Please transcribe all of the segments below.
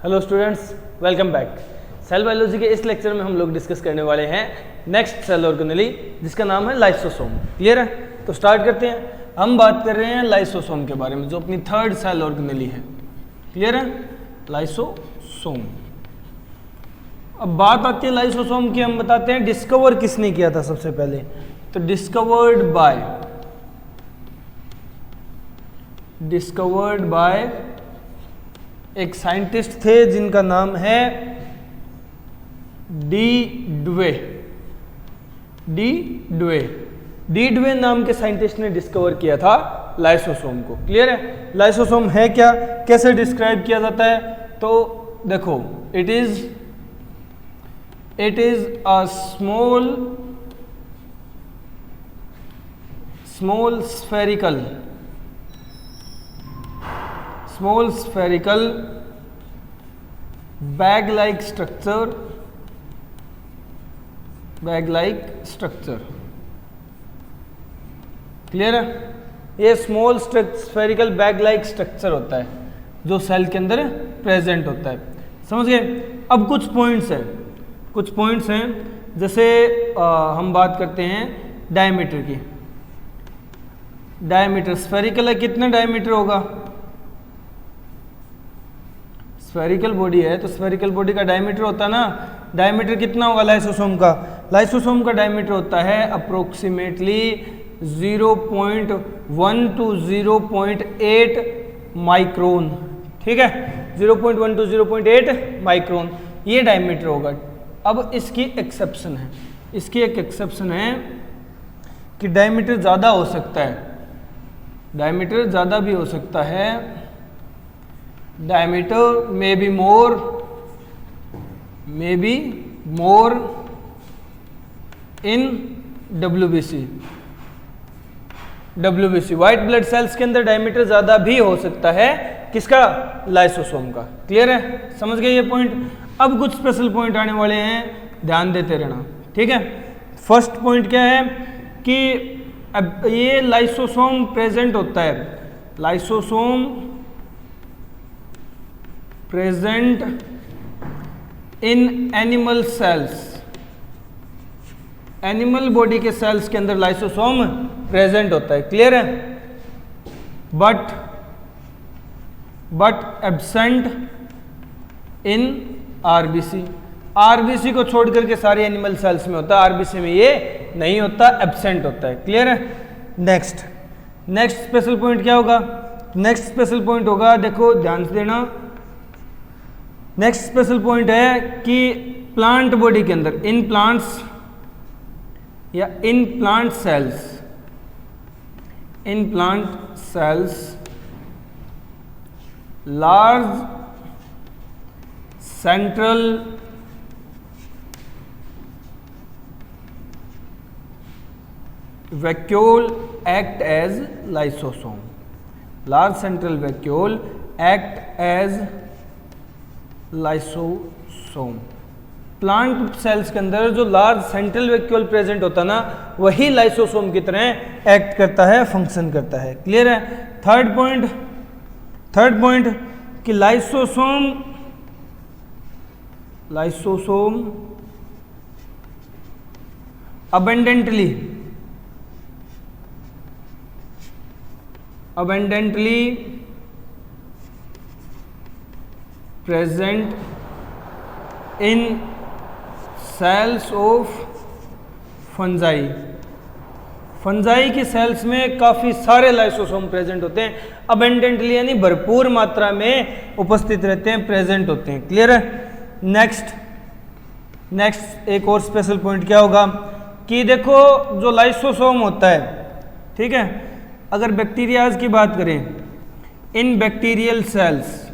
Hello students, welcome back. Cell biology के इस lecture में हम लोग डिस्कस करने वाले हैं नेक्स्ट सेल ऑर्गेनेली जिसका नाम है लाइसोसोम। क्लियर है? तो स्टार्ट करते हैं। हम बात कर रहे हैं लाइसोसोम के बारे में जो अपनी थर्ड सेल ऑर्गेनेली है। क्लियर है? लाइसोसोम। अब बात आती है लाइसोसोम की। हम बताते हैं डिस्कवर किसने किया था सबसे पहले। तो डिस्कवर्ड बाय एक साइंटिस्ट थे जिनका नाम है डी ड्वे नाम के साइंटिस्ट ने डिस्कवर किया था लाइसोसोम को। क्लियर है? लाइसोसोम है क्या, कैसे डिस्क्राइब किया जाता है? तो देखो, it is a small spherical bag-like structure clear है? ये स्मॉल स्फेरिकल बैग-लाइक स्ट्रक्चर होता है जो सेल के अंदर प्रेजेंट होता है। समझ गए? अब कुछ पॉइंट्स हैं जैसे हम बात करते हैं डायमीटर की। डायमीटर स्फेरिकल है, कितना डायमीटर होगा? स्फेरिकल बॉडी है तो स्फेरिकल बॉडी का डायमीटर होता है ना। डायमीटर कितना होगा लाइसोसोम का? लाइसोसोम का डायमीटर होता है अप्रोक्सीमेटली 0.1 to 0.8 माइक्रोन। ठीक है? 0.1 to 0.8 माइक्रोन ये डायमीटर होगा। अब इसकी एक्सेप्शन है, एक एक्सेप्शन है कि डायमीटर ज़्यादा हो सकता है, डायमीटर ज़्यादा भी हो सकता है। diameter may be more in WBC white blood cells के अंदर डायमीटर ज्यादा भी हो सकता है। किसका? लाइसोसोम का। क्लियर है? समझ गए ये पॉइंट? अब कुछ स्पेशल पॉइंट आने वाले हैं, ध्यान देते रहना। ठीक है? फर्स्ट पॉइंट क्या है कि अब ये लाइसोसोम प्रेजेंट होता है, lysosome present in animal cells. Animal body के सेल्स के अंदर लाइसोसोम प्रेजेंट होता है। क्लियर है? But absent in RBC. RBC को छोड़ करके सारे एनिमल सेल्स में होता है, आरबीसी में ये नहीं होता, एब्सेंट होता है। क्लियर है? नेक्स्ट स्पेशल पॉइंट क्या होगा? नेक्स्ट स्पेशल पॉइंट होगा, देखो ध्यान से देना। नेक्स्ट स्पेशल पॉइंट है कि प्लांट बॉडी के अंदर, in plant cells large central vacuole act as lysosome. Large central vacuole act as lysosome. Plant cells के अंदर जो लार्ज सेंट्रल वैक्यूल प्रेजेंट होता है ना, वही लाइसोसोम की तरह एक्ट करता है, फंक्शन करता है। क्लियर है? थर्ड पॉइंट कि lysosome abundantly present in cells of fungi। Fungi की सेल्स में काफ़ी सारे लाइसोसोम प्रेजेंट होते हैं। अबेंडेंटली यानी भरपूर मात्रा में उपस्थित रहते हैं, प्रेजेंट होते हैं। क्लियर है? नेक्स्ट एक और स्पेशल पॉइंट क्या होगा कि देखो जो लाइसोसोम होता है, ठीक है, अगर बैक्टीरियाज की बात करें, in bacterial cells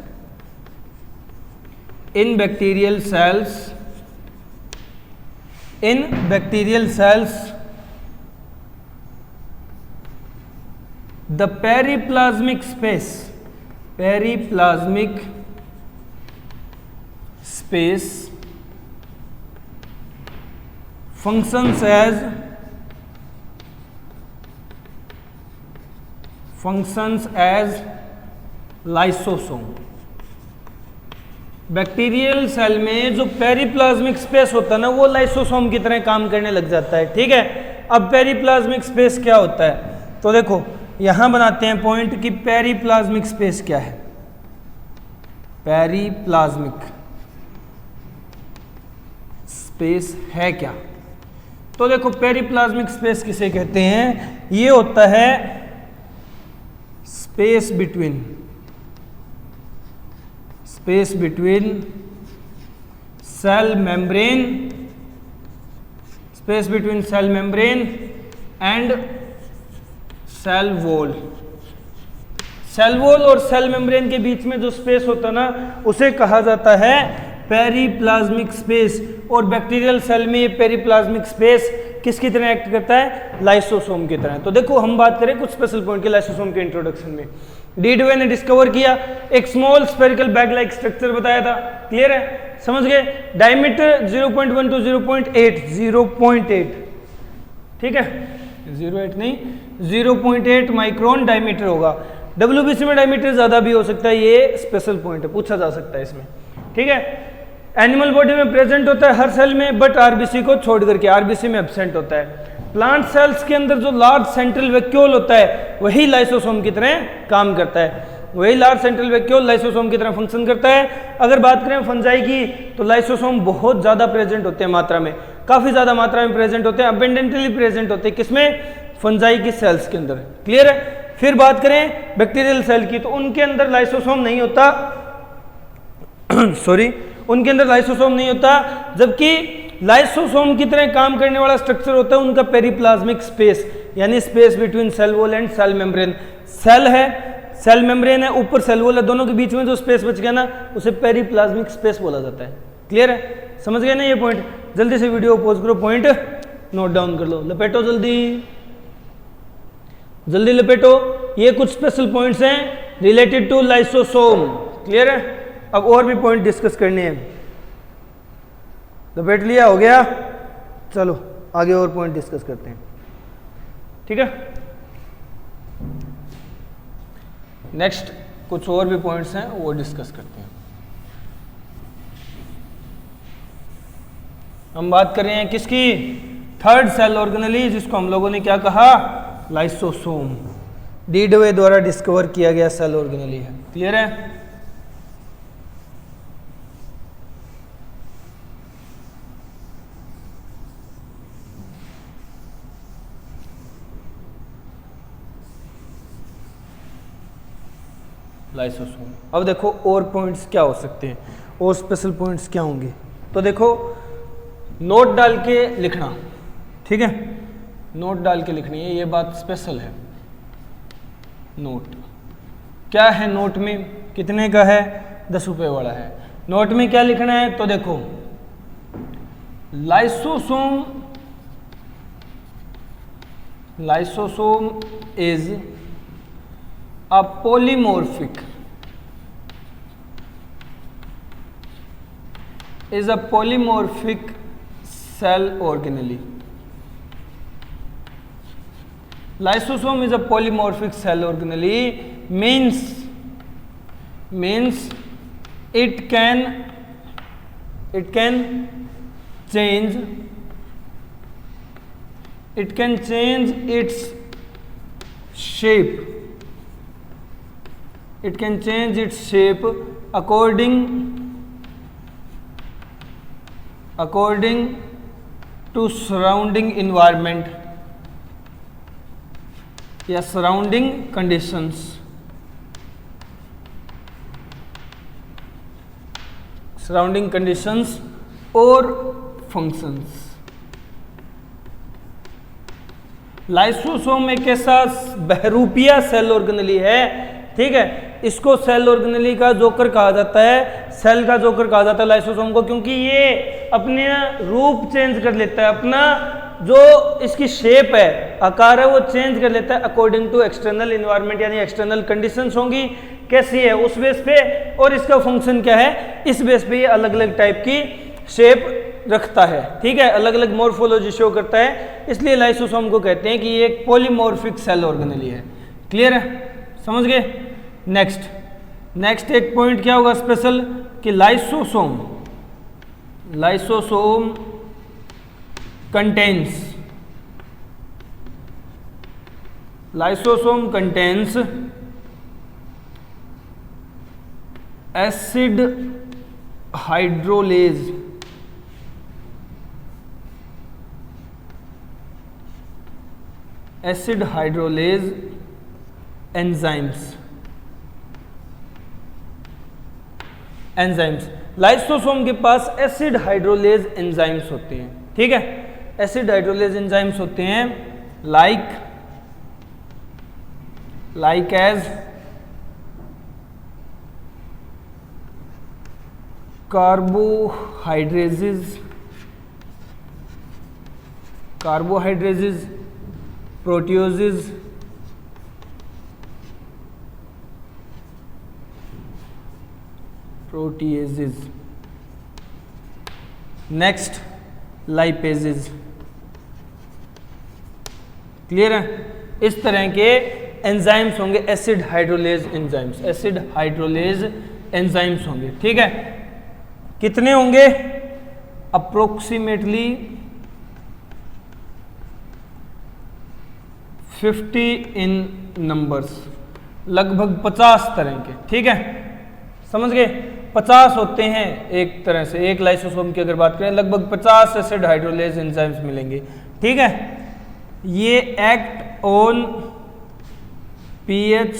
the periplasmic space functions as lysosome। Bacterial cell में जो पेरिप्लाज्मिक स्पेस होता है ना वो लाइसोसोम की तरह काम करने लग जाता है। ठीक है, अब पेरिप्लाज्मिक स्पेस क्या होता है, तो देखो यहां बनाते हैं पॉइंट कि पेरिप्लाज्मिक स्पेस क्या है। पेरिप्लाज्मिक स्पेस है क्या, तो देखो पेरिप्लाज्मिक स्पेस किसे कहते हैं, ये होता है space between cell membrane and cell wall. Cell wall और सेल मेम्ब्रेन के बीच में जो स्पेस होता है ना उसे कहा जाता है पेरिप्लाज्मिक स्पेस। और बैक्टीरियल सेल में ये पेरिप्लाज्मिक स्पेस किसकी तरह एक्ट करता है, लाइसोसोम की तरह। तो देखो हम बात करें कुछ स्पेशल पॉइंट के लाइसोसोम के इंट्रोडक्शन में। डी डुवे ने डिस्कवर किया, एक small spherical bag like structure बताया था, क्लियर है, समझ गए। डायमीटर 0.1 to 0.8, ठीक है, 0.8 नहीं 0.8 माइक्रोन डायमीटर होगा। WBC में डायमीटर ज्यादा भी हो सकता है, ये स्पेशल पॉइंट है, पूछा जा सकता है इसमें। ठीक है, एनिमल बॉडी में प्रेजेंट होता है हर सेल में, बट आरबीसी को छोड़ करके, आरबीसी में एब्सेंट होता है। प्लांट सेल्स के अंदर जो लार्ज सेंट्रल वैक्यूल होता है वही लाइसोसोम की तरह काम करता है, वही लार्ज सेंट्रल वैक्यूल लाइसोसोम की तरह फंक्शन करता है। अगर बात करें फंजाई की तो लाइसोसोम बहुत ज्यादा प्रेजेंट होते हैं, मात्रा में, काफी ज्यादा मात्रा में प्रेजेंट होते हैं, अबेंडेंटली प्रेजेंट होते हैं, किसमें, फंजाई की सेल्स के अंदर, क्लियर है। फिर बात करें बैक्टीरियल सेल की तो उनके अंदर लाइसोसोम नहीं होता सॉरी, उनके अंदर लाइसोसोम नहीं होता, जबकि लाइसोसोम की तरह काम करने वाला स्ट्रक्चर होता है उनका पेरिप्लाज्मिक स्पेस, यानी space between cell wall and cell membrane. Cell है, सेल मेम्ब्रेन है, ऊपर सेल वॉल है, दोनों के बीच में जो स्पेस बच गया ना उसे पेरिप्लाज्मिक स्पेस बोला जाता है, क्लियर है, समझ गए ना ये पॉइंट। जल्दी से वीडियो पॉज करो, पॉइंट नोट डाउन कर लो, लपेटो जल्दी लपेटो। ये कुछ स्पेशल पॉइंट्स हैं रिलेटेड टू लाइसोसोम, क्लियर है। अब और भी पॉइंट डिस्कस करने हैं, लपेट लिया, हो गया, चलो आगे और पॉइंट डिस्कस करते हैं, ठीक है। नेक्स्ट कुछ और भी पॉइंट्स हैं वो डिस्कस करते हैं। हम बात कर रहे हैं किसकी, थर्ड सेल ऑर्गेनेली, जिसको हम लोगों ने क्या कहा, लाइसोसोम। डी डुवे द्वारा डिस्कवर किया गया सेल ऑर्गेनेली है, क्लियर है। लाइसोसोम। अब देखो और पॉइंट्स क्या हो सकते हैं, और स्पेशल पॉइंट्स क्या होंगे, तो देखो नोट डाल के लिखना, ठीक है, नोट डाल के लिखनी है, ये बात स्पेशल है। नोट क्या है, नोट में कितने का है, 10 रुपये वाला है। नोट में क्या लिखना है, तो देखो lysosome is a polymorphic cell organelle. Lysosome is a polymorphic cell organelle, means it can change its shape. It can change its shape according to surrounding environment या surrounding conditions. Surrounding conditions और functions. Lysosome एक ऐसा बहरूपिया cell organelle है, ठीक है, इसको cell organelle का joker कहा जाता है, सेल का जोकर कहा जाता है लाइसोसोम को, क्योंकि ये अपने रूप चेंज कर लेता है, अपना जो इसकी शेप है, आकार है, वो चेंज कर लेता है अकॉर्डिंग टू एक्सटर्नल इन्वायरमेंट, यानी एक्सटर्नल कंडीशंस होंगी कैसी है उस बेस पे, और इसका फंक्शन क्या है, इस बेस पे ये अलग अलग टाइप की शेप रखता है, ठीक है, अलग अलग मॉर्फोलॉजी शो करता है, इसलिए लाइसोसोम को कहते हैं कि ये एक पॉलीमॉर्फिक सेल ऑर्गेनेली है, क्लियर है, समझ गए। नेक्स्ट एक पॉइंट क्या होगा स्पेशल, कि lysosome contains acid hydrolase enzymes. Lysosome के पास एसिड हाइड्रोलेज एंजाइम्स होते हैं, ठीक है। एसिड हाइड्रोलेज एंजाइम्स होते हैं like as carbohydrases, proteases, next lipases. Clear है? इस तरह के एंजाइम्स होंगे एसिड हाइड्रोलेज एंजाइम्स होंगे, ठीक है। कितने होंगे? अप्रोक्सीमेटली 50 इन नंबर्स, लगभग 50 तरह के, ठीक है। समझ गए? 50 होते हैं एक तरह से, एक लाइसोसोम की अगर बात करें लगभग 50 एसिड हाइड्रोलेज एंजाइम्स मिलेंगे, ठीक है। ये एक्ट ऑन पीएच,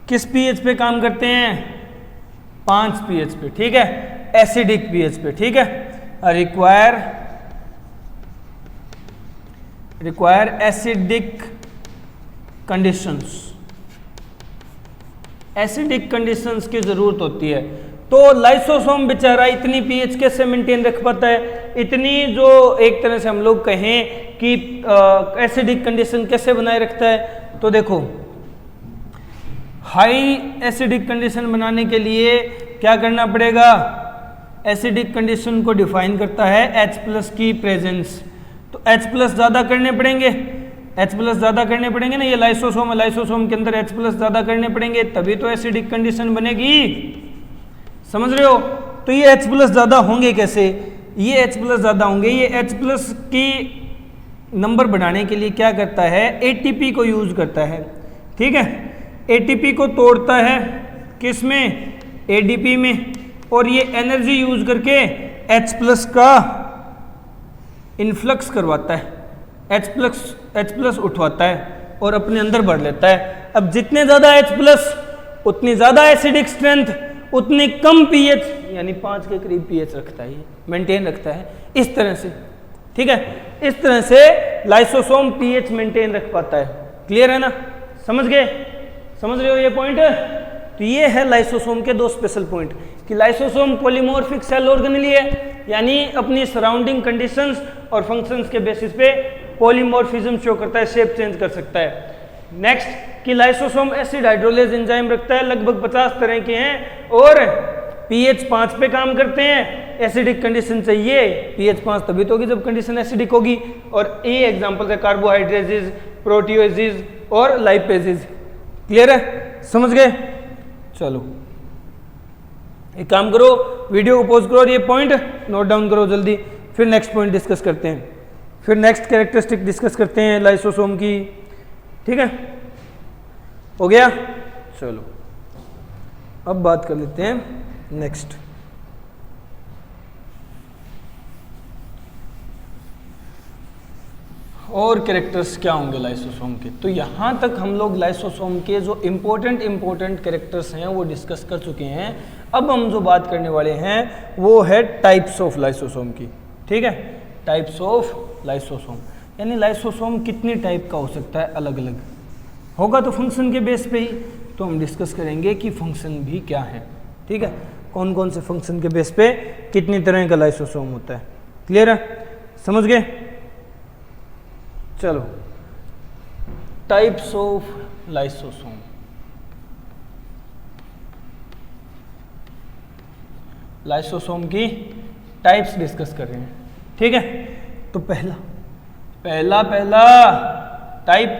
किस पीएच पे काम करते हैं? 5 पीएच पे, ठीक है, एसिडिक पीएच पे, ठीक है। रिक्वायर एसिडिक कंडीशंस की जरूरत होती है। तो लाइसोसोम बेचारा इतनी पीएच कैसे मेंटेन रख पाता है? इतनी जो एक तरह से हम लोग कहें कि एसिडिक कंडीशन कैसे बनाए रखता है? तो देखो, हाई एसिडिक कंडीशन बनाने के लिए क्या करना पड़ेगा? एसिडिक कंडीशन को डिफाइन करता है H+ की प्रेजेंस। तो H+ ज़्यादा करने पड़ेंगे, ना। ये लाइसोसोम के अंदर H+ ज़्यादा करने पड़ेंगे, तभी तो एसिडिक कंडीशन बनेगी। समझ रहे हो? तो ये H+ ज़्यादा होंगे कैसे? ये H+ ज़्यादा होंगे, ये H+ की नंबर बढ़ाने के लिए क्या करता है? ATP को यूज़ करता है, ठीक है। ATP को तोड़ता है किस में? ADP में। और ये एनर्जी यूज करके H+ का इन्फ्लक्स करवाता है, H+ उठवाता है और अपने अंदर भर लेता है। अब जितने ज़्यादा H+ उतनी ज़्यादा एसिडिक स्ट्रेंथ, उतनी कम पीएच, यानी 5 के करीब पीएच रखता है, ये मेंटेन रखता है इस तरह से, ठीक है। इस तरह से लाइसोसोम पीएच मेंटेन रख पाता है। क्लियर है ना? समझ गए? समझ रहे हो ये पॉइंट? तो ये है लाइसोसोम के 2 स्पेशल पॉइंट कि लाइसोसोम पॉलीमॉर्फिक सेल ऑर्गेनेली है, यानी अपनी सराउंडिंग कंडीशंस और फंक्शंस के बेसिस पे पॉलीमॉर्फिज्म शो करता है, शेप चेंज कर सकता है। नेक्स्ट कि लाइसोसोम एसिड हाइड्रोलेज एंजाइम रखता है, लगभग 50 तरह के हैं और pH 5 पे काम करते हैं। एसिडिक कंडीशन चाहिए, pH 5 तभी तो होगी जब कंडीशन एसिडिक होगी। और ये एग्जांपल है कार्बोहाइड्रेजेस, प्रोटियोजेस और लाइपेजेस। क्लियर है? समझ गए? चलो एक काम करो, वीडियो को पॉज करो और ये पॉइंट नोट डाउन करो जल्दी, फिर नेक्स्ट पॉइंट डिस्कस करते हैं, फिर नेक्स्ट कैरेक्टरिस्टिक डिस्कस करते हैं लाइसोसोम की। ठीक है, हो गया? चलो अब बात कर लेते हैं नेक्स्ट। और कैरेक्टर्स क्या होंगे लाइसोसोम के? तो यहाँ तक हम लोग लाइसोसोम के जो इम्पोर्टेंट कैरेक्टर्स हैं वो डिस्कस कर चुके हैं। अब हम जो बात करने वाले हैं वो है टाइप्स ऑफ लाइसोसोम की। ठीक है, टाइप्स ऑफ लाइसोसोम, यानी लाइसोसोम कितनी टाइप का हो सकता है, अलग अलग होगा तो फंक्शन के बेस पे ही तो हम डिस्कस करेंगे कि फंक्शन भी क्या है। ठीक है, कौन कौन से फंक्शन के बेस पे कितनी तरह का लाइसोसोम होता है। क्लियर है? समझ गए? चलो, टाइप्स ऑफ लाइसोसोम। लाइसोसोम की टाइप्स डिस्कस कर रहे हैं। ठीक है, तो पहला टाइप,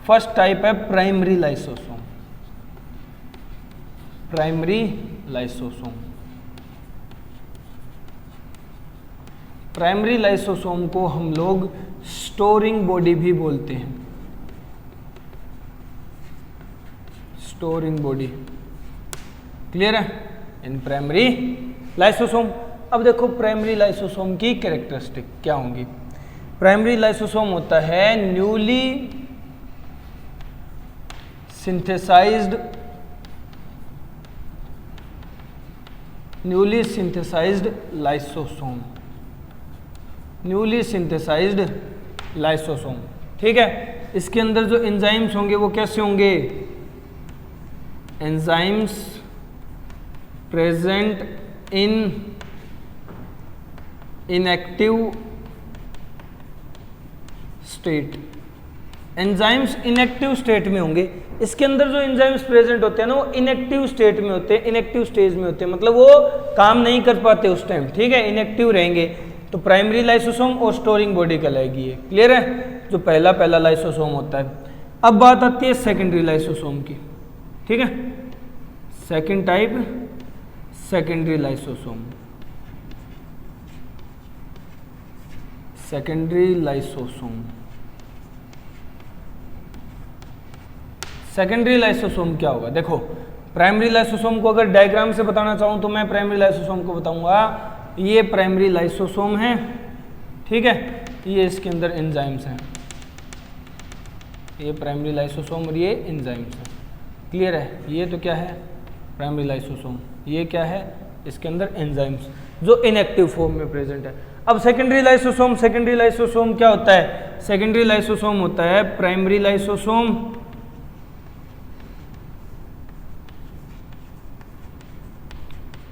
फर्स्ट टाइप है primary lysosome. Primary lysosome. Primary lysosome को हम लोग स्टोरिंग बॉडी भी बोलते हैं, स्टोरिंग बॉडी। क्लियर है? In primary lysosome. अब देखो प्राइमरी लाइसोसोम की कैरेक्टरिस्टिक क्या होंगी। प्राइमरी लाइसोसोम होता है newly synthesised lysosome, newly synthesised lysosome. ठीक है? इसके अंदर जो एंजाइम्स होंगे वो कैसे होंगे? Enzymes present in inactive state. Enzymes inactive state में होंगे। इसके अंदर जो एंजाइम्स प्रेजेंट होते हैं ना, वो इनएक्टिव स्टेट में होते हैं, इनएक्टिव स्टेज में होते हैं, मतलब वो काम नहीं कर पाते उस टाइम। ठीक है? इनएक्टिव रहेंगे तो प्राइमरी लाइसोसोम और स्टोरिंग बॉडी कहलाएगी ये। क्लियर है? जो पहला लाइसोसोम होता है। अब बात आती है सेकेंडरी लाइसोसोम की। ठीक है? Second type secondary lysosome. Secondary lysosome, secondary lysosome क्या होगा? देखो प्राइमरी लाइसोसोम को अगर डायग्राम से बताना चाहूं तो मैं प्राइमरी लाइसोसोम को बताऊंगा ये प्राइमरी लाइसोसोम है। ठीक है? ये इसके अंदर एंजाइम्स हैं, ये प्राइमरी लाइसोसोम और ये एंजाइम्स है। क्लियर है? ये तो क्या है? Primary lysosome. ये क्या है? इसके अंदर एंजाइम्स जो इनएक्टिव फॉर्म में प्रेजेंट है। अब सेकेंडरी लाइसोसोम, सेकेंडरी लाइसोसोम क्या होता है? सेकेंडरी लाइसोसोम होता है प्राइमरी लाइसोसोम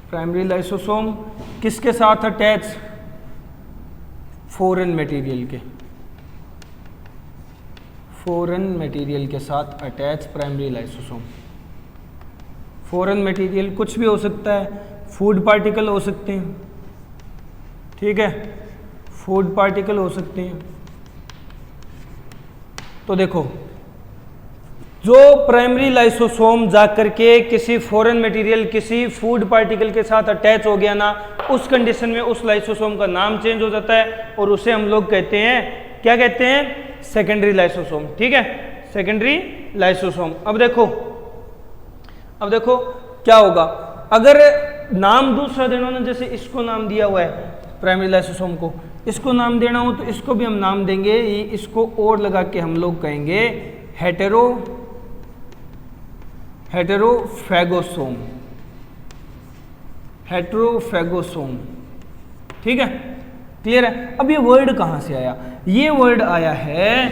प्राइमरी लाइसोसोम किसके साथ अटैच? फॉरेन मटेरियल के, फॉरेन मटेरियल के साथ attach primary lysosome. Foreign material कुछ भी हो सकता है, फूड पार्टिकल हो सकते हैं। ठीक है? फूड पार्टिकल हो सकते हैं। तो देखो जो प्राइमरी लाइसोसोम जाकर के किसी फॉरेन मटेरियल, किसी फूड पार्टिकल के साथ अटैच हो गया ना, उस कंडीशन में उस लाइसोसोम का नाम चेंज हो जाता है और उसे हम लोग कहते हैं, क्या कहते हैं? Secondary lysosome. ठीक है? Secondary lysosome. अब देखो क्या होगा अगर नाम दूसरा देना हो ना, जैसे इसको नाम दिया हुआ है प्राइमरी लाइसोसोम को, इसको नाम देना हो तो इसको भी हम नाम देंगे, ये इसको और लगा के हम लोग कहेंगे हेटेरोफैगोसोम, हेटेरोफैगोसोम। ठीक है? क्लियर है? अब ये वर्ड कहाँ से आया? ये वर्ड आया है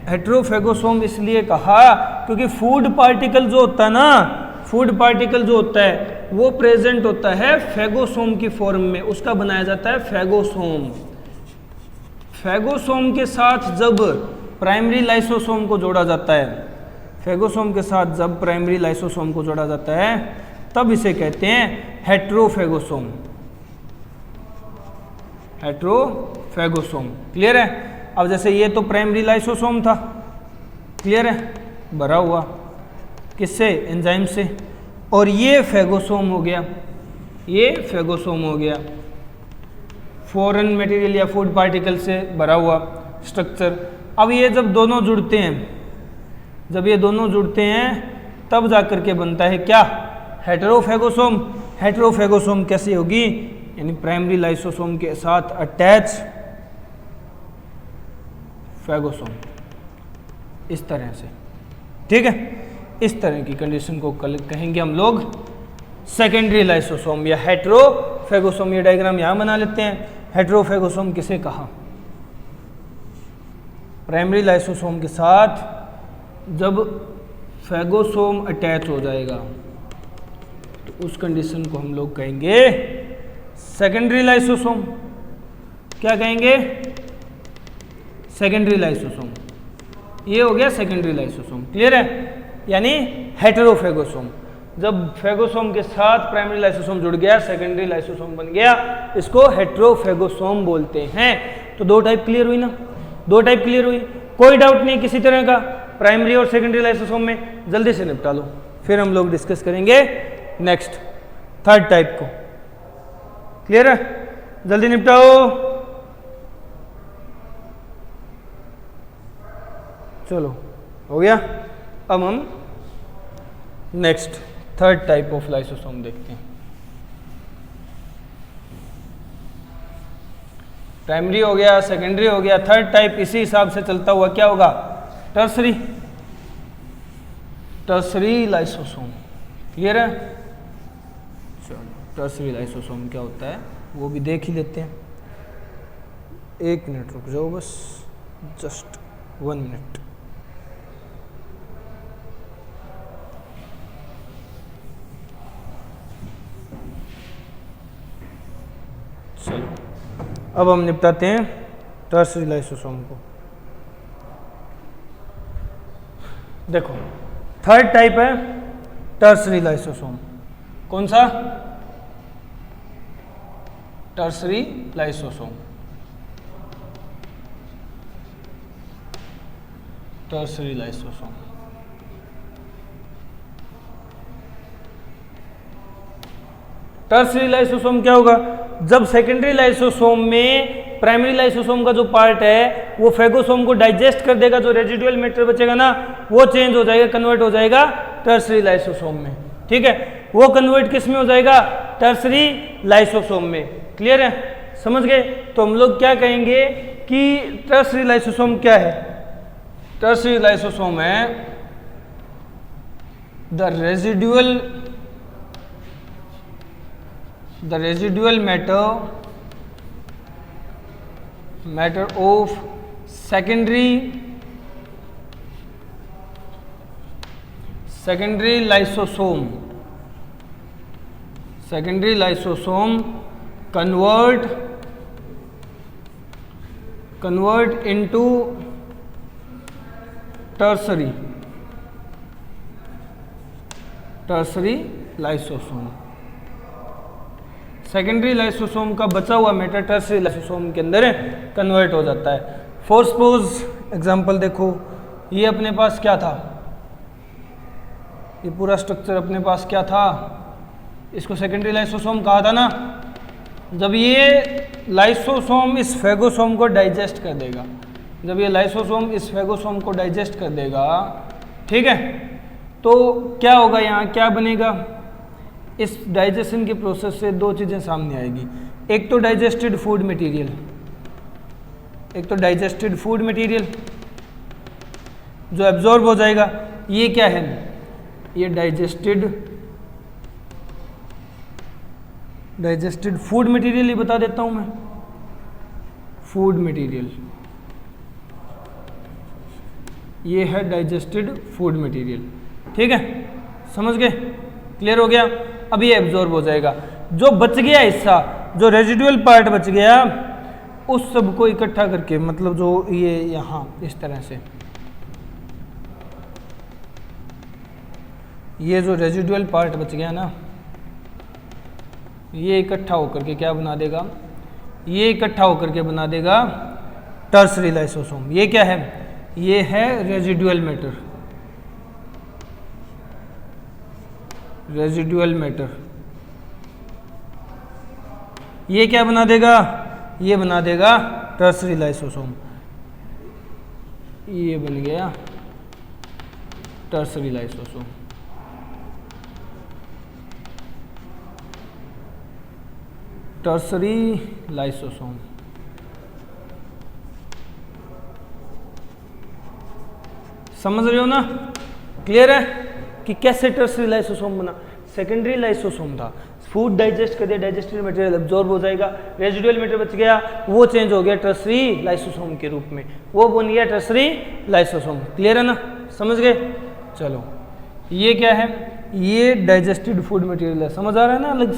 हेटेरोफैगोसोम इसलिए कहा क्योंकि फूड पार्टिकल जो होता है ना, फूड पार्टिकल जो होता है वो प्रेजेंट होता है फैगोसोम की फॉर्म में, उसका बनाया जाता है फैगोसोम। फैगोसोम के साथ जब प्राइमरी लाइसोसोम को जोड़ा जाता है, फैगोसोम के साथ जब प्राइमरी लाइसोसोम को जोड़ा जाता है तब इसे कहते हैं हेटेरोफैगोसोम, हेटेरोफैगोसोम। क्लियर है? अब जैसे ये तो प्राइमरी लाइसोसोम था, क्लियर है, भरा हुआ किससे? एंजाइम से, और ये फैगोसोम हो गया, ये फैगोसोम हो गया, फॉरेन मटेरियल या फूड पार्टिकल से भरा हुआ स्ट्रक्चर। अब ये जब दोनों जुड़ते हैं, जब ये दोनों जुड़ते हैं तब जाकर के बनता है क्या? हेटेरोफैगोसोम। हेटेरोफैगोसोम कैसी होगी? यानी प्राइमरी लाइसोसोम के साथ अटैच फैगोसोम, इस तरह से। ठीक है? इस तरह की कंडीशन को कहेंगे हम लोग सेकेंडरी लाइसोसोम या हेटेरोफैगोसोम। ये डायग्राम यहां बना लेते हैं। हेटेरोफैगोसोम किसे कहा? प्राइमरी लाइसोसोम के साथ जब फैगोसोम अटैच हो जाएगा तो उस कंडीशन को हम लोग कहेंगे सेकेंडरी लाइसोसोम। क्या कहेंगे? Secondary lysosome. ये हो गया सेकेंडरी लाइसोसोम। क्लियर है? यानी हेटेरोफैगोसोम। जब फैगोसोम के साथ प्राइमरी लाइसोसोम जुड़ गया, सेकेंडरी लाइसोसोम बन गया, इसको हेटेरोफैगोसोम बोलते हैं। तो दो टाइप क्लियर हुई ना? दो टाइप क्लियर हुई, कोई डाउट नहीं किसी तरह का प्राइमरी और सेकेंडरी लाइसोसोम में। जल्दी से निपटा लो, फिर हम लोग डिस्कस करेंगे नेक्स्ट थर्ड टाइप को। क्लियर है? जल्दी निपटाओ। चलो हो गया। अब हम next third type of lysosome देखते हैं। प्राइमरी हो गया, सेकेंडरी हो गया, थर्ड टाइप इसी हिसाब से चलता हुआ क्या होगा? टर्सरी। Tertiary lysosome. क्लियर है? चलो टर्सरी लाइसोसोम क्या होता है वो भी देख ही लेते हैं। 1 मिनट रुक जाओ बस, जस्ट 1 मिनट। चलो अब हम निपटाते हैं टर्सरी लाइसोसोम को। देखो थर्ड टाइप है टर्सरी लाइसोसोम। कौन सा? Tertiary lysosome. Tertiary lysosome. Tertiary lysosome क्या होगा? जब सेकेंडरी लाइसोसोम में प्राइमरी लाइसोसोम का जो पार्ट है वो फेगोसोम को डाइजेस्ट कर देगा, जो रेजिडुअल मैटर बचेगा ना वो चेंज हो जाएगा, कन्वर्ट हो जाएगा टर्सरी लाइसोसोम में। ठीक है? वो कन्वर्ट किस में हो जाएगा? टर्सरी लाइसोसोम में। क्लियर है? समझ गए? तो हम लोग क्या कहेंगे कि टर्सरी लाइसोसोम क्या है? टर्सरी लाइसोसोम है the residual matter of secondary lysosome convert into tertiary lysosome. Secondary lysosome का बचा हुआ मैटर टर्सरी लाइसोसोम के अंदर कन्वर्ट हो जाता है। फॉर सपोज एग्जांपल देखो, ये अपने पास क्या था? ये पूरा स्ट्रक्चर अपने पास क्या था? इसको सेकेंडरी लाइसोसोम कहा था ना। जब ये लाइसोसोम इस फेगोसोम को डाइजेस्ट कर देगा, जब ये लाइसोसोम इस फेगोसोम को डाइजेस्ट कर देगा, ठीक है, तो क्या होगा? यहाँ क्या बनेगा? इस डाइजेशन के प्रोसेस से दो चीज़ें सामने आएगी। एक तो डाइजेस्टेड फूड मटेरियल, जो एब्जॉर्ब हो जाएगा। ये क्या है? ये डाइजेस्टेड फूड मटेरियल ही बता देता हूं मैं। फूड मटेरियल ये है डाइजेस्टेड फूड मटेरियल। ठीक है? समझ गए? क्लियर हो गया? अब ये एब्जॉर्ब हो जाएगा। जो बच गया हिस्सा, जो रेजिडुअल पार्ट बच गया, उस सब को इकट्ठा करके, मतलब जो ये यहाँ इस तरह से, ये जो रेजिडुअल पार्ट बच गया ना, ये इकट्ठा होकर के क्या बना देगा? ये इकट्ठा होकर के बना देगा टर्सरी लाइसोसोम। ये क्या है? ये है रेजिडुअल मैटर। ये क्या बना देगा? ये बना देगा टर्सरी लाइसोसोम। ये बन गया टर्सरी लाइसोसोम। Tertiary lysosome. समझ रहे हो ना? क्लियर है कि कैसे टर्सरी लाइसोसोम बना? सेकेंडरी लाइसोसोम था, फूड डाइजेस्ट कर दिया, डाइजेस्टेड मटेरियल एब्जॉर्ब हो जाएगा, रेजिडुअल मटेरियल बच गया, वो चेंज हो गया टर्सरी लाइसोसोम के रूप में, वो बन गया टर्सरी लाइसोसोम। क्लियर है ना? समझ गए? चलो ये क्या है? ये डाइजेस्टेड फूड मटेरियल है। समझ आ रहा है ना? अलग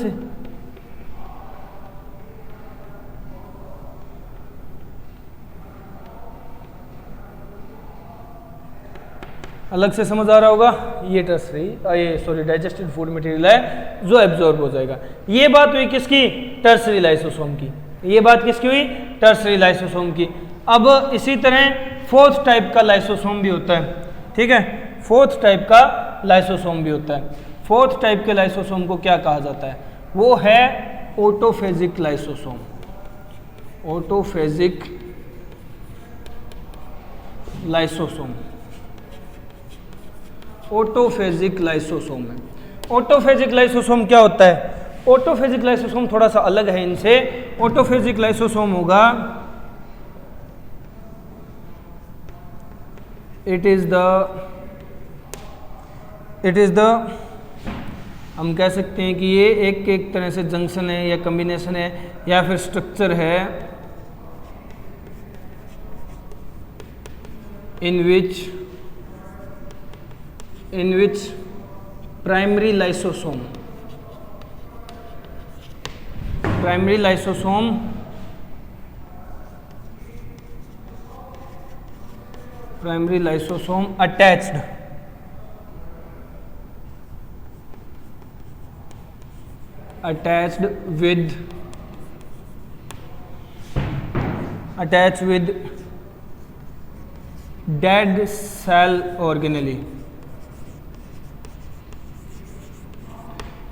से समझ आ रहा होगा। ये डाइजेस्टेड फूड मटेरियल है जो एब्जॉर्ब हो जाएगा। ये बात हुई किसकी? टर्सरी लाइसोसोम की। ये बात किसकी हुई? टर्सरी लाइसोसोम की। अब इसी तरह फोर्थ टाइप का लाइसोसोम भी होता है। ठीक है? फोर्थ टाइप का लाइसोसोम भी होता है। फोर्थ टाइप के लाइसोसोम को क्या कहा जाता है? वो है ऑटोफेजिक लाइसोसोम। ऑटोफेजिक लाइसोसोम, ऑटोफेजिक लाइसोसोम है। ऑटोफेजिक लाइसोसोम क्या होता है? ऑटोफेजिक लाइसोसोम थोड़ा सा अलग है इनसे। ऑटोफेजिक लाइसोसोम होगा, इट इज द हम कह सकते हैं कि ये एक तरह से जंक्शन है या कॉम्बिनेशन है या फिर स्ट्रक्चर है in which primary lysosome attached with dead cell organelle.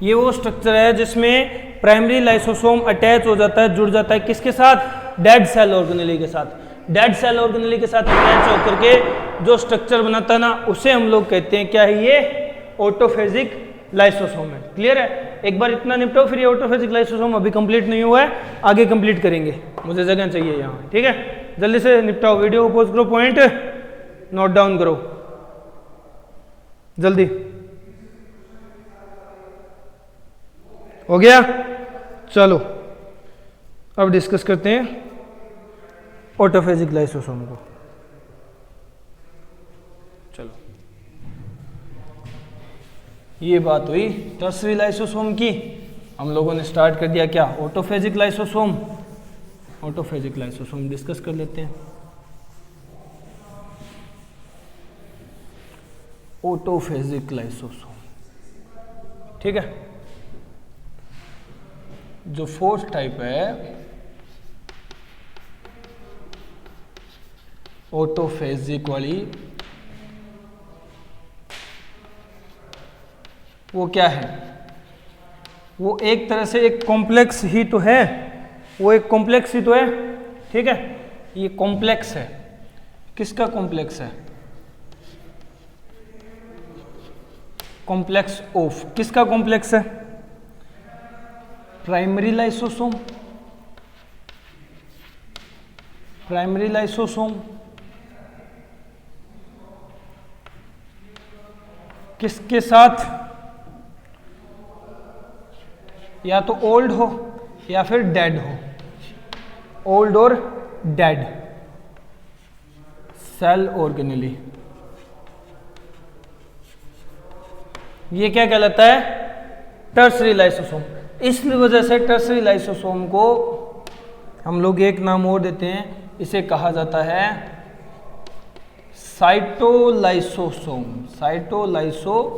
ये वो स्ट्रक्चर है जिसमें प्राइमरी लाइसोसोम अटैच हो जाता है, जुड़ जाता है किसके साथ? डेड सेल ऑर्गेनेली के साथ। डेड सेल ऑर्गेनेली के साथ अटैच होकर के जो स्ट्रक्चर बनाता है ना, उसे हम लोग कहते हैं क्या है? ये ऑटोफेजिक लाइसोसोम है। क्लियर है? एक बार इतना निपटाओ, फिर ये ऑटोफेजिक लाइसोसोम अभी कंप्लीट नहीं हुआ है, आगे कंप्लीट करेंगे, मुझे जगह चाहिए यहाँ। ठीक है, जल्दी से निपटाओ, वीडियो को पॉज करो, पॉइंट नोट डाउन करो जल्दी। हो गया? चलो अब डिस्कस करते हैं ऑटोफेजिक लाइसोसोम को। चलो, ये बात हुई टर्सरी लाइसोसोम की। हम लोगों ने स्टार्ट कर दिया क्या? ऑटोफेजिक लाइसोसोम। ऑटोफेजिक लाइसोसोम डिस्कस कर लेते हैं। ऑटोफेजिक लाइसोसोम, ठीक है। जो फोर्थ टाइप है ऑटोफेजिक वाली, वो क्या है? वो एक तरह से एक कॉम्प्लेक्स ही तो है, वो एक कॉम्प्लेक्स ही तो है, ठीक है। ये कॉम्प्लेक्स है, किसका कॉम्प्लेक्स है? कॉम्प्लेक्स ऑफ, किसका कॉम्प्लेक्स है? Primary lysosome. प्राइमरी लाइसोसोम किसके साथ? या तो ओल्ड हो या फिर डेड हो, ओल्ड और डेड सेल ऑर्गेनेली। ये क्या कहलाता है? Tertiary lysosome. इस वजह से टर्सरी लाइसोसोम को हम लोग एक नाम और देते हैं, इसे कहा जाता है साइटोलाइसोसोम। साइटोलाइसोसोम,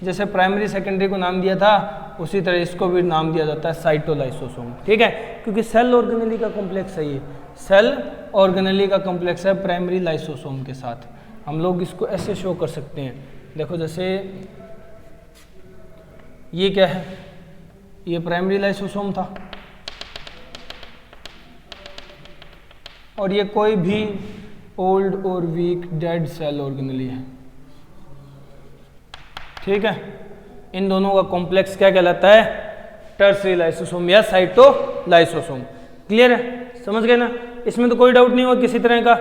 जैसे प्राइमरी सेकेंडरी को नाम दिया था, उसी तरह इसको भी नाम दिया जाता है साइटोलाइसोसोम, ठीक है। क्योंकि सेल ऑर्गेनेली का कॉम्प्लेक्स है, ये सेल ऑर्गेनेली का कॉम्प्लेक्स है प्राइमरी लाइसोसोम के साथ। हम लोग इसको ऐसे शो कर सकते हैं, देखो जैसे ये क्या है? ये प्राइमरी लाइसोसोम था, और ये कोई भी ओल्ड और वीक डेड सेल ऑर्गेनेली है, ठीक है। इन दोनों का कॉम्प्लेक्स क्या कहलाता है? टर्सरी लाइसोसोम या साइटोलाइसोसोम। क्लियर है? समझ गए ना? इसमें तो कोई डाउट नहीं हुआ किसी तरह का।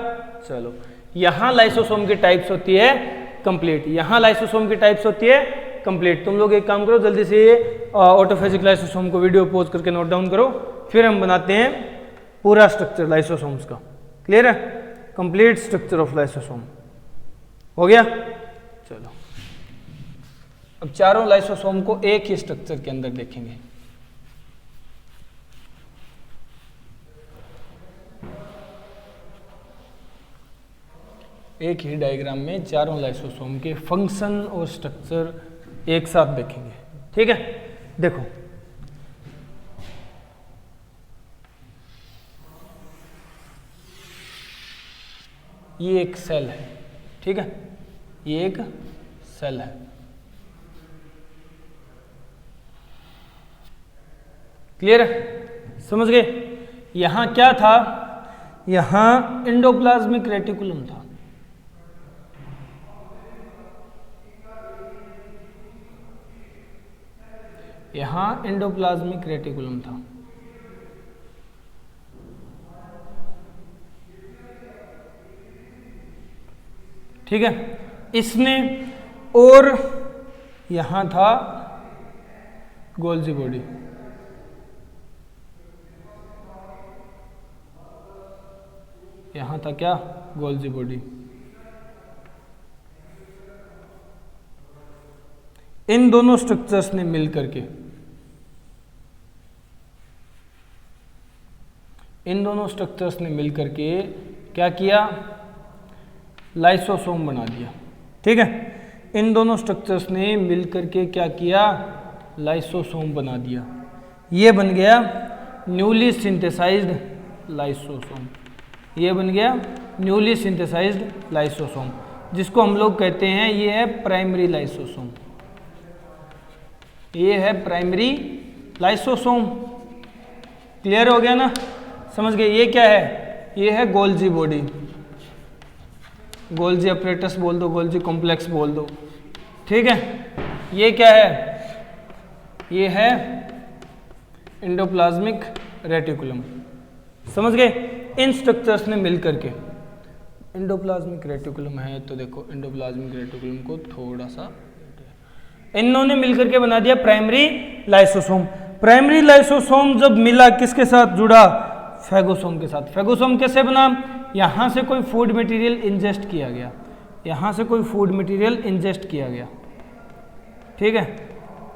चलो, यहां लाइसोसोम की टाइप्स होती है कंप्लीट, यहां लाइसोसोम की टाइप्स होती है कंप्लीट। तुम लोग एक काम करो, जल्दी से ये ऑटोफेजिक लाइसोसोम को वीडियो पॉज करके नोट डाउन करो, फिर हम बनाते हैं पूरा स्ट्रक्चर लाइसोसोम्स का। क्लियर है? कंप्लीट स्ट्रक्चर ऑफ लाइसोसोम हो गया। चलो, अब चारों लाइसोसोम को एक ही स्ट्रक्चर के अंदर देखेंगे। एक ही डायग्राम में चारों लाइसोसोम के फंक्शन और स्ट्रक्चर एक साथ देखेंगे, ठीक है। देखो, ये एक सेल है, ठीक है, ये एक सेल है। क्लियर है, समझ गए। यहां क्या था, यहां एंडोप्लाज्मिक रेटिकुलम था, यहां एंडोप्लाज्मिक रेटिकुलम था। ठीक है, इसने, और यहां था गोल्जी बॉडी, यहां था क्या, गोल्जी बॉडी। इन दोनों स्ट्रक्चर्स ने मिलकर के, इन दोनों स्ट्रक्चर्स ने मिलकर के क्या किया, लाइसोसोम बना दिया। ठीक है, इन दोनों स्ट्रक्चर्स ने मिलकर के क्या किया, लाइसोसोम बना दिया। ये बन गया न्यूली सिंथेसाइज्ड लाइसोसोम, ये बन गया न्यूली सिंथेसाइज्ड लाइसोसोम, जिसको हम लोग कहते हैं ये है प्राइमरी लाइसोसोम, ये है प्राइमरी लाइसोसोम। क्लियर हो गया ना, समझ गए। ये क्या है, ये है गोल्जी बॉडी, गोल्जी अपरेटस बोल दो, गोल्जी कॉम्प्लेक्स बोल दो। ठीक है, ये क्या है, ये है एंडोप्लाज्मिक रेटिकुलम। समझ गए, इन स्ट्रक्चर्स ने मिलकर के, एंडोप्लाज्मिक रेटिकुलम है तो देखो एंडोप्लाज्मिक रेटिकुलम को थोड़ा सा, इन्होंने मिलकर के बना दिया प्राइमरी लाइसोसोम। प्राइमरी लाइसोसोम जब मिला किसके साथ जुड़ा, फेगोसोम के साथ। फेगोसोम कैसे बना, यहां से कोई फूड मटेरियल इंजेस्ट किया गया, यहां से कोई फूड मटेरियल इंजेस्ट किया गया। ठीक है,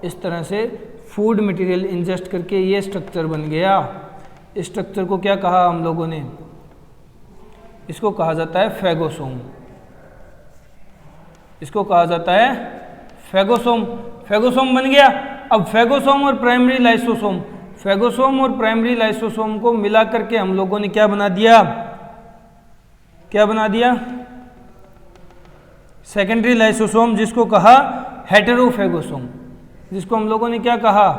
इस तरह से फूड मटेरियल इंजेस्ट करके ये स्ट्रक्चर बन गया। इस स्ट्रक्चर को क्या कहा हम लोगों ने, इसको कहा जाता है फेगोसोम, इसको कहा जाता है फेगोसोम। फेगोसोम बन गया। अब फेगोसोम और प्राइमरी लाइसोसोम, फेगोसोम और प्राइमरी लाइसोसोम को मिला करके हम लोगों ने क्या बना दिया, क्या बना दिया, सेकेंडरी लाइसोसोम, जिसको कहा हेटेरोफेगोसोम, जिसको हम लोगों ने क्या कहा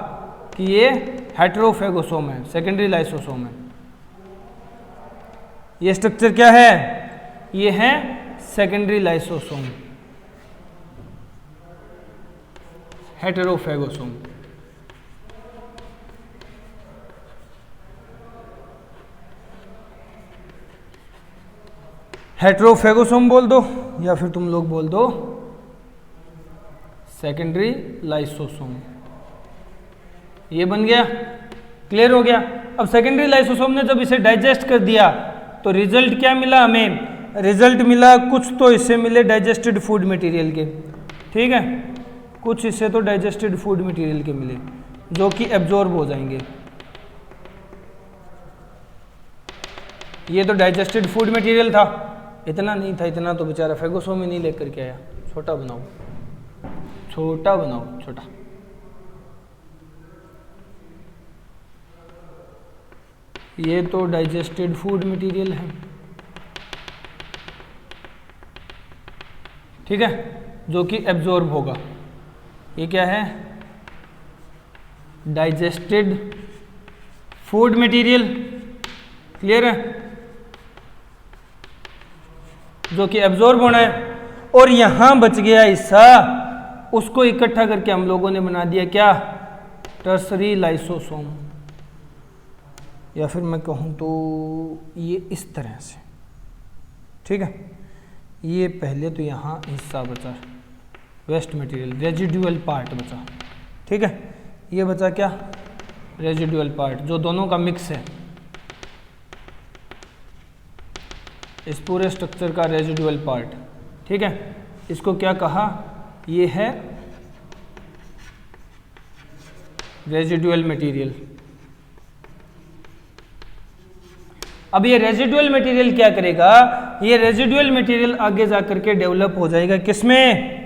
कि ये हेटेरोफेगोसोम है, सेकेंडरी लाइसोसोम है। ये स्ट्रक्चर क्या है, ये है सेकेंडरी लाइसोसोम, हेटेरोफेगोसोम। हेटेरोफेगोसोम बोल दो या फिर तुम लोग बोल दो सेकेंडरी लाइसोसोम। ये बन गया, क्लियर हो गया। अब सेकेंडरी लाइसोसोम ने जब इसे डाइजेस्ट कर दिया तो रिजल्ट क्या मिला हमें, रिजल्ट मिला कुछ तो इससे मिले डाइजेस्टेड फूड मटेरियल के। ठीक है, कुछ इससे तो डाइजेस्टेड फूड मटेरियल के मिले जो कि एब्जॉर्ब हो जाएंगे। ये तो डाइजेस्टेड फूड मटेरियल था, इतना नहीं था, इतना तो बेचारा फेगोसोम ही नहीं लेकर के आया। छोटा बनाओ, छोटा बनाओ, छोटा। ये तो डाइजेस्टेड फूड मटेरियल है, ठीक है, जो कि एब्जॉर्ब होगा। ये क्या है, डाइजेस्टेड फूड मटेरियल, क्लियर है, जो कि एब्जॉर्ब होना है। और यहां बच गया हिस्सा, उसको इकट्ठा करके हम लोगों ने बना दिया क्या, टर्सरी लाइसोसोम, या फिर मैं कहूं तो ये इस तरह से। ठीक है, ये पहले तो यहां हिस्सा बचा, वेस्ट मटेरियल, रेजिडुअल पार्ट बचा। ठीक है, ये बचा क्या, रेजिडुअल पार्ट, जो दोनों का मिक्स है, इस पूरे स्ट्रक्चर का रेजिडुअल पार्ट। ठीक है, इसको क्या कहा, ये है रेजिडुअल मटेरियल। अब ये रेजिडुअल मटेरियल क्या करेगा, ये रेजिडुअल मटेरियल आगे जाकर के डेवलप हो जाएगा किसमें,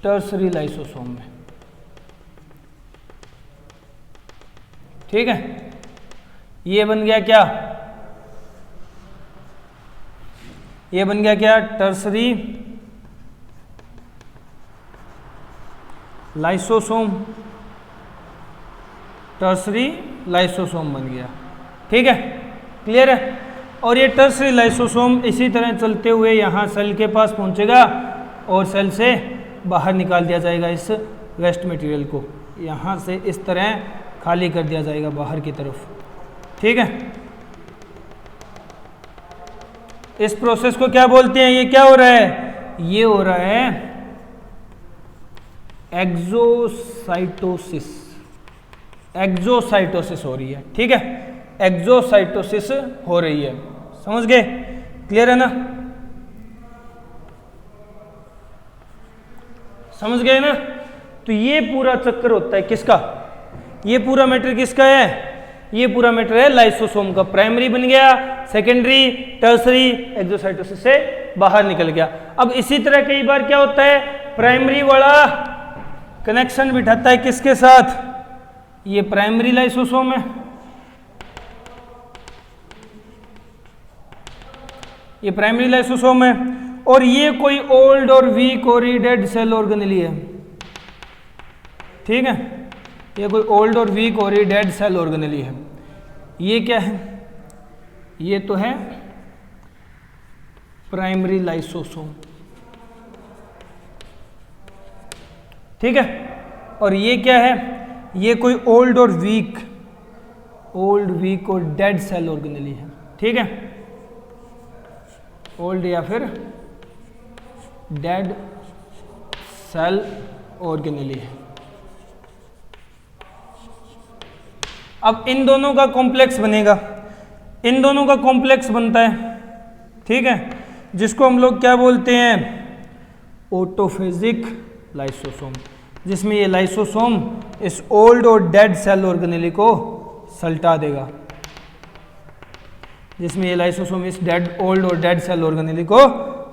टर्सरी लाइसोसोम में। ठीक है, ये बन गया क्या, ये बन गया क्या, टर्सरी लाइसोसोम। टर्सरी लाइसोसोम बन गया। ठीक है, क्लियर है। और ये टर्सरी लाइसोसोम इसी तरह चलते हुए यहाँ सेल के पास पहुँचेगा और सेल से बाहर निकाल दिया जाएगा। इस वेस्ट मटेरियल को यहाँ से इस तरह खाली कर दिया जाएगा बाहर की तरफ। ठीक है, इस प्रोसेस को क्या बोलते हैं? ये क्या हो रहा है? ये हो रहा है एक्सोसाइटोसिस। एक्सोसाइटोसिस हो रही है। ठीक है, एक्सोसाइटोसिस हो रही है। समझ गए? क्लियर है ना? समझ गए ना? तो ये पूरा चक्कर होता है किसका? ये पूरा मैटर किसका है? ये पूरा मैटर है लाइसोसोम का। प्राइमरी बन गया, सेकेंडरी, टर्सरी, एक्सोसाइटोसिस से बाहर निकल गया। अब इसी तरह कई बार क्या होता है, प्राइमरी वाला कनेक्शन बिठाता है किसके साथ? ये प्राइमरी लाइसोसोम है, ये प्राइमरी लाइसोसोम है, और ये कोई ओल्ड और वीक और डेड सेल ऑर्गेनेली है। ठीक है, ये कोई ओल्ड और वीक और डेड सेल ऑर्गेनेली है। ये क्या है? ये तो है प्राइमरी लाइसोसोम। ठीक है, और ये क्या है? ये कोई ओल्ड और वीक और डेड सेल ऑर्गेनेली है। ठीक है, ओल्ड या फिर डेड सेल ऑर्गेनेली है। अब इन दोनों का कॉम्प्लेक्स बनेगा, इन दोनों का कॉम्प्लेक्स बनता है। ठीक है, जिसको हम लोग क्या बोलते हैं? ऑटोफेजिक लाइसोसोम, जिसमें ये लाइसोसोम इस ओल्ड और डेड सेल ऑर्गेनेली को सल्टा देगा, जिसमें ये लाइसोसोम इस ओल्ड और डेड सेल ऑर्गेनेली को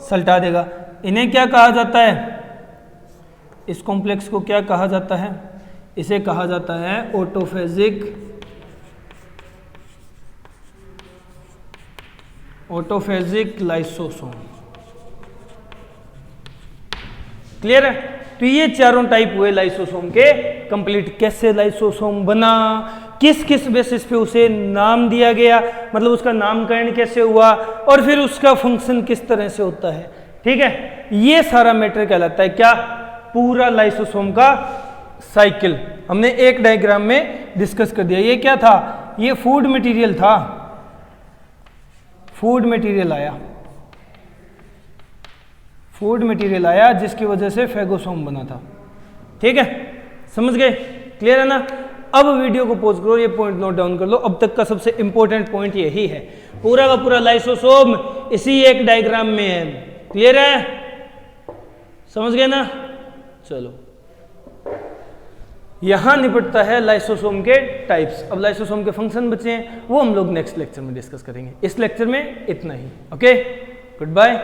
सल्टा देगा। इन्हें क्या कहा जाता है? इस कॉम्प्लेक्स को क्या कहा जाता है? इसे कहा जाता है ऑटोफेजिक लाइसोसोम। क्लियर है? तो ये चारों टाइप हुए लाइसोसोम के कंप्लीट। कैसे लाइसोसोम बना, किस किस बेसिस पे उसे नाम दिया गया, मतलब उसका नामकरण कैसे हुआ, और फिर उसका फंक्शन किस तरह से होता है। ठीक है, ये सारा मैटर कहलाता है क्या? पूरा लाइसोसोम का साइकिल हमने एक डायग्राम में डिस्कस कर दिया। ये क्या था? ये फूड मटेरियल था, फूड मटेरियल आया जिसकी वजह से फेगोसोम बना था। ठीक है, समझ गए? क्लियर है ना? अब वीडियो को पॉज करो, ये पॉइंट नोट डाउन कर लो। अब तक का सबसे इंपॉर्टेंट पॉइंट यही है, पूरा का पूरा लाइसोसोम इसी एक डायग्राम में है। क्लियर है? समझ गए ना? चलो, यहां निपटता है लाइसोसोम के टाइप्स। अब लाइसोसोम के फंक्शन बचे हैं, वो हम लोग नेक्स्ट लेक्चर में डिस्कस करेंगे। इस लेक्चर में इतना ही। Okay, good bye.